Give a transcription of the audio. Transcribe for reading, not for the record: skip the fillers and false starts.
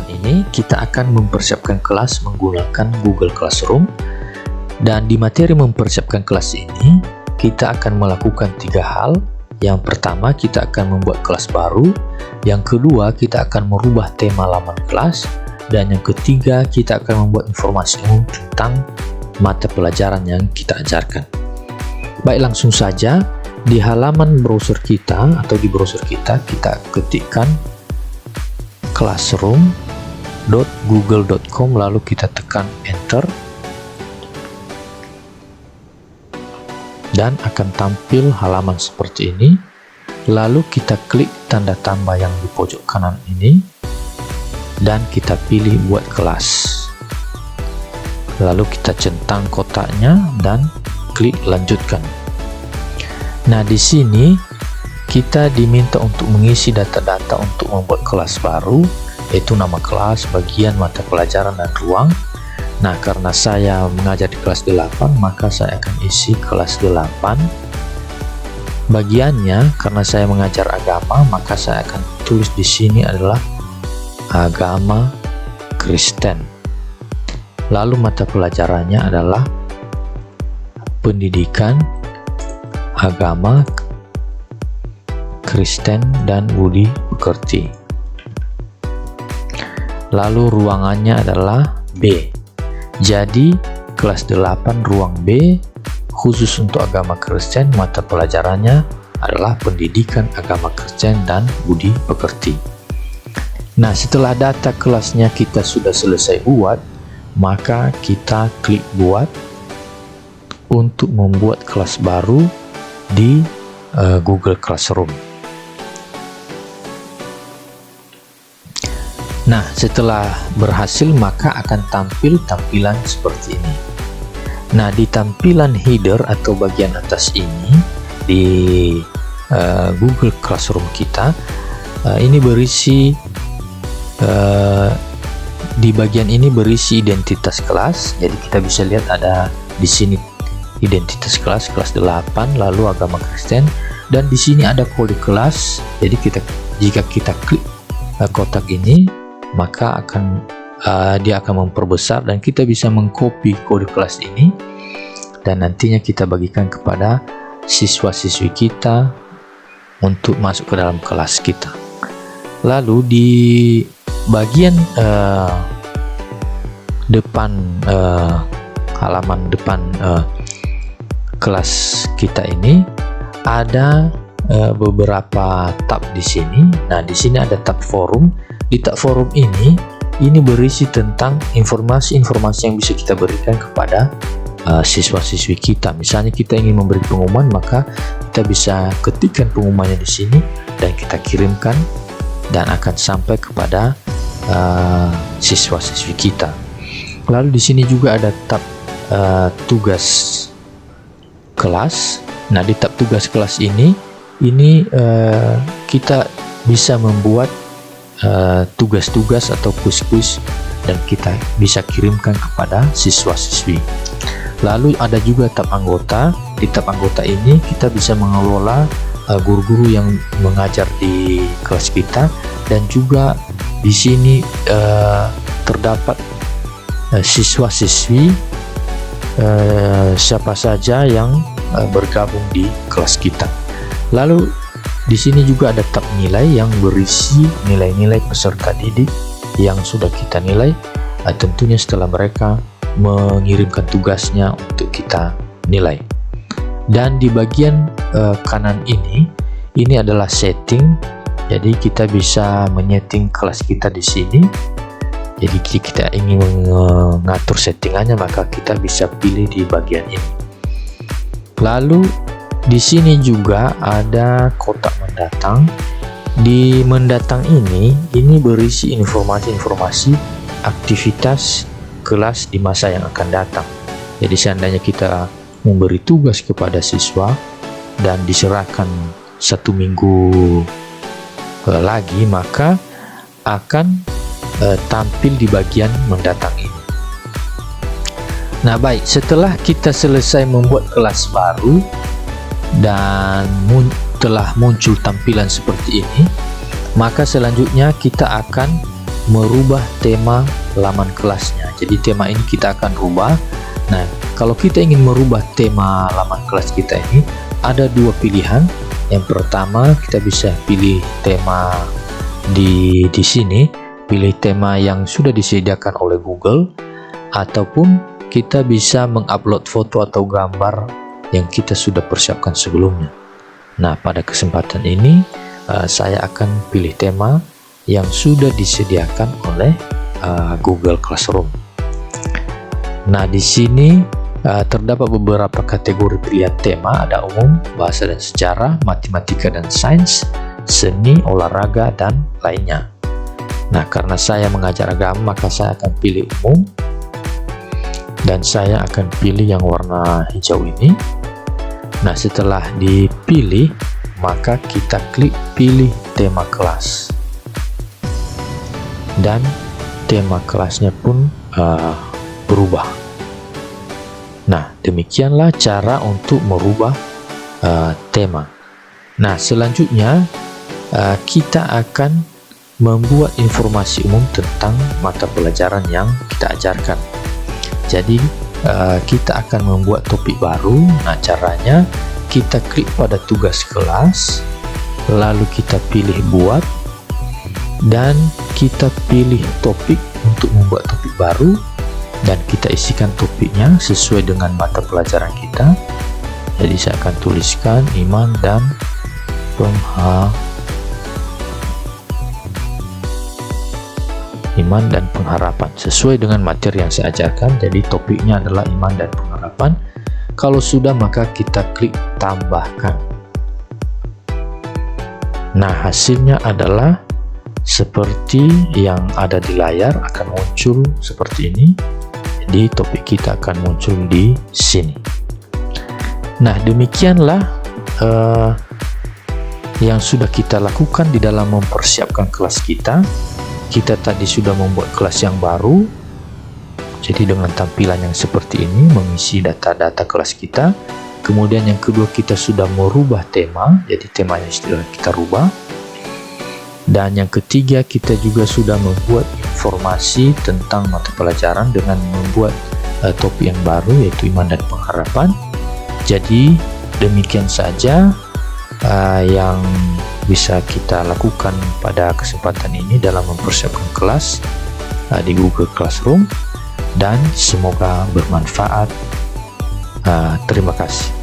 kesempatan ini kita akan mempersiapkan kelas menggunakan Google Classroom. Dan di materi mempersiapkan kelas ini kita akan melakukan 3 hal. Yang pertama, kita akan membuat kelas baru. Yang kedua, kita akan merubah tema laman kelas. Dan yang ketiga, kita akan membuat informasi umum tentang mata pelajaran yang kita ajarkan. Baik, langsung saja di halaman browser kita atau di browser kita ketikkan classroom.google.com, lalu kita tekan enter dan akan tampil halaman seperti ini. Lalu kita klik tanda tambah yang di pojok kanan ini dan kita pilih buat kelas. Lalu kita centang kotaknya dan klik lanjutkan. Nah, di sini kita diminta untuk mengisi data-data untuk membuat kelas baru, yaitu nama kelas, bagian mata pelajaran, dan ruang. Nah, karena saya mengajar di kelas 8, maka saya akan isi kelas 8. Bagiannya, karena saya mengajar agama, maka saya akan tulis di sini adalah agama Kristen. Lalu mata pelajarannya adalah pendidikan, agama, Kristen, dan budi pekerti. Lalu ruangannya adalah B. Jadi kelas 8 ruang B khusus untuk agama Kristen, mata pelajarannya adalah pendidikan agama Kristen dan budi pekerti. Nah, setelah data kelasnya kita sudah selesai buat, maka kita klik buat untuk membuat kelas baru di Google Classroom. Nah, setelah berhasil maka akan tampil tampilan seperti ini. Nah, di tampilan header atau bagian atas ini di Google Classroom kita, ini berisi di bagian ini berisi identitas kelas. Jadi kita bisa lihat ada di sini identitas kelas 8, lalu agama Kristen, dan di sini ada kode kelas. Jadi jika kita klik kotak ini, maka dia akan memperbesar dan kita bisa mengcopy kode kelas ini dan nantinya kita bagikan kepada siswa-siswi kita untuk masuk ke dalam kelas kita. Lalu di bagian depan halaman depan kelas kita ini ada beberapa tab di sini. Nah, di sini ada tab forum. Di tab forum ini berisi tentang informasi-informasi yang bisa kita berikan kepada siswa-siswi kita. Misalnya kita ingin memberi pengumuman, maka kita bisa ketikkan pengumumannya di sini dan kita kirimkan dan akan sampai kepada siswa-siswi kita. Lalu di sini juga ada tab tugas kelas. Nah, di tab tugas kelas ini kita bisa membuat tugas-tugas atau kuis-kuis dan kita bisa kirimkan kepada siswa-siswi. Lalu ada juga tab anggota. Di tab anggota ini kita bisa mengelola guru-guru yang mengajar di kelas kita, dan juga di sini terdapat siswa-siswi siapa saja yang bergabung di kelas kita. Lalu di sini juga ada tab nilai yang berisi nilai-nilai peserta didik yang sudah kita nilai, tentunya setelah mereka mengirimkan tugasnya untuk kita nilai. Dan di bagian kanan ini adalah setting. Jadi kita bisa menyeting kelas kita di sini. Jadi jika kita ingin mengatur settingannya, maka kita bisa pilih di bagian ini. Lalu di sini juga ada kotak mendatang. Di mendatang ini berisi informasi-informasi aktivitas kelas di masa yang akan datang. Jadi seandainya kita memberi tugas kepada siswa dan diserahkan 1 minggu lagi, maka akan tampil di bagian mendatang ini. Nah, baik, setelah kita selesai membuat kelas baru dan telah muncul tampilan seperti ini, maka selanjutnya kita akan merubah tema laman kelasnya. Jadi tema ini kita akan rubah. Nah, kalau kita ingin merubah tema laman kelas kita ini, ada dua pilihan. Yang pertama, kita bisa pilih tema di sini, pilih tema yang sudah disediakan oleh Google, ataupun kita bisa mengupload foto atau gambar yang kita sudah persiapkan sebelumnya. Nah, pada kesempatan ini saya akan pilih tema yang sudah disediakan oleh Google Classroom. Nah, di sini terdapat beberapa kategori pilihan tema, ada umum, bahasa dan sejarah, matematika dan sains, seni, olahraga, dan lainnya. Nah, karena saya mengajar agama, maka saya akan pilih umum, dan saya akan pilih yang warna hijau ini. Nah, setelah dipilih, maka kita klik pilih tema kelas, dan tema kelasnya pun berubah. Nah, demikianlah cara untuk merubah tema. Nah, selanjutnya kita akan membuat informasi umum tentang mata pelajaran yang kita ajarkan. Jadi kita akan membuat topik baru. Nah, caranya kita klik pada tugas kelas, lalu kita pilih buat, dan kita pilih topik untuk membuat topik baru, dan kita isikan topiknya sesuai dengan mata pelajaran kita. Jadi saya akan tuliskan iman dan pengharapan sesuai dengan materi yang saya ajarkan. Jadi topiknya adalah iman dan pengharapan. Kalau sudah, maka kita klik tambahkan. Nah, hasilnya adalah seperti yang ada di layar, akan muncul seperti ini. Jadi topik kita akan muncul di sini. Nah, demikianlah yang sudah kita lakukan di dalam mempersiapkan kelas kita. Kita tadi sudah membuat kelas yang baru, jadi dengan tampilan yang seperti ini, mengisi data-data kelas kita. Kemudian yang kedua, kita sudah merubah tema, jadi temanya sudah kita rubah. Dan yang ketiga, kita juga sudah membuat informasi tentang mata pelajaran dengan membuat topik yang baru, yaitu iman dan pengharapan. Jadi demikian saja yang bisa kita lakukan pada kesempatan ini dalam mempersiapkan kelas di Google Classroom, dan semoga bermanfaat. Terima kasih.